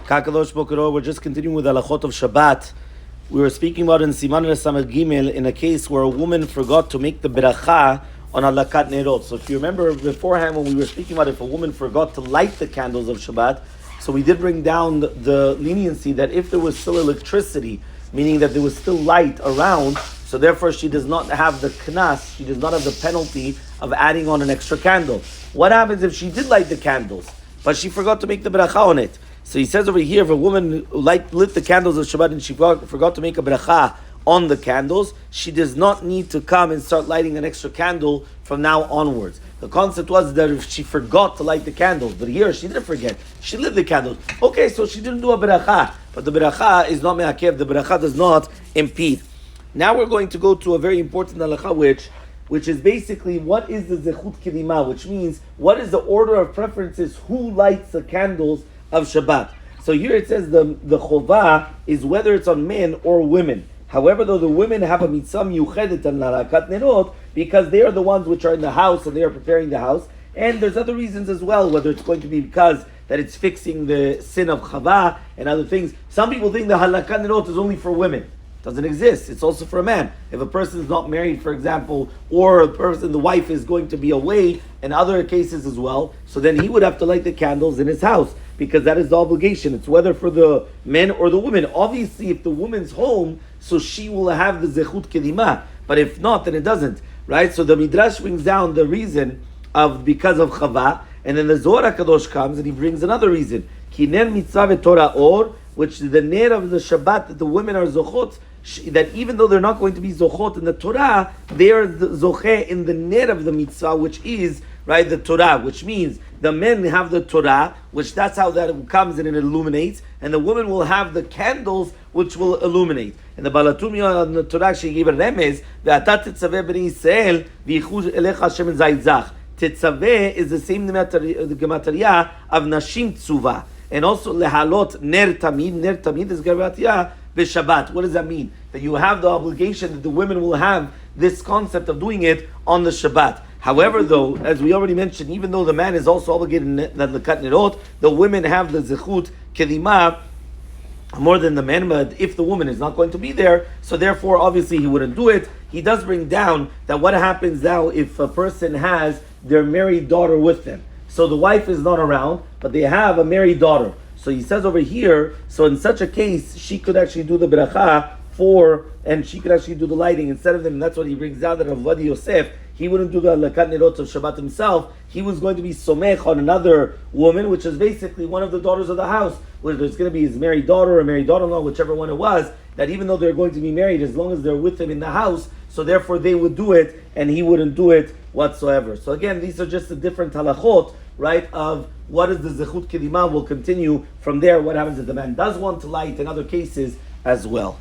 Kakadosh Bokero, we're just continuing with Halachot of Shabbat. We were speaking about in Siman Samad Gimel in a case where a woman forgot to make the beracha on Halakat Nerot. So if you remember beforehand when we were speaking about if a woman forgot to light the candles of Shabbat, so we did bring down the leniency that if there was still electricity, meaning that there was still light around, so therefore she does not have the knas, she does not have the penalty of adding on an extra candle. What happens if she did light the candles, but she forgot to make the beracha on it? So he says over here, if a woman lit the candles of Shabbat and she forgot to make a beracha on the candles, she does not need to come and start lighting an extra candle from now onwards. The concept was that if she forgot to light the candles, but here she didn't forget, she lit the candles. Okay, so she didn't do a beracha, but the beracha is not me'akev, the beracha does not impede. Now we're going to go to a very important halacha, which is basically what is the zechut kedima, which means what is the order of preferences, who lights the candles of Shabbat. So here it says the chovah is whether it's on men or women. However, though the women have a mitzvah miyuchedet and halakat nerot because they are the ones which are in the house and they are preparing the house, and there's other reasons as well, whether it's going to be because that it's fixing the sin of chavah and other things. Some people think the halakat nerot is only for women. Doesn't exist. It's also for a man. If a person is not married, for example, or the wife is going to be away, and other cases as well, so then he would have to light the candles in his house, because that is the obligation. It's whether for the men or the women. Obviously, if the woman's home, so she will have the zechut kedima, but if not, then it doesn't, right? So the Midrash brings down the reason of because of Chava, and then the Zohar HaKadosh comes and he brings another reason. Kiner mitzvah Torah or, which is the ner of the Shabbat, that the women are zochot, that even though they're not going to be zochot in the Torah, they are zocheh in the ner of the mitzvah, which is, right, the Torah, which means the men have the Torah, which that's how that comes and it illuminates, and the women will have the candles, which will illuminate. And the Balatumia on the Torah, she gave a remez, ve'atat tetzaveh b'nei Yisrael, v'yichush elecha Hashem zaytzach. Tetzaveh is the same gematria of nashim tzuva. And also lehalot ner tamid is gematria b'Shabbat. What does that mean? That you have the obligation that the women will have this concept of doing it on the Shabbat. However, though, as we already mentioned, even though the man is also obligated in the Lakat Nerot, the women have the Zechut Kedima more than the men, but if the woman is not going to be there, so therefore, obviously, he wouldn't do it. He does bring down that what happens now if a person has their married daughter with them. So the wife is not around, but they have a married daughter. So he says over here, so in such a case, she could actually do the beracha and she could actually do the lighting instead of them. And that's what he brings down that Rav Yosef, he wouldn't do the Lakat Nerot of Shabbat himself. He was going to be somech on another woman, which is basically one of the daughters of the house, where there's going to be his married daughter or married daughter-in-law, whichever one it was, that even though they're going to be married, as long as they're with him in the house, so therefore they would do it, and he wouldn't do it whatsoever. So again, these are just the different halachot, right, of what is the Zechut Kedima. We'll continue from there, what happens if the man does want to light in other cases as well.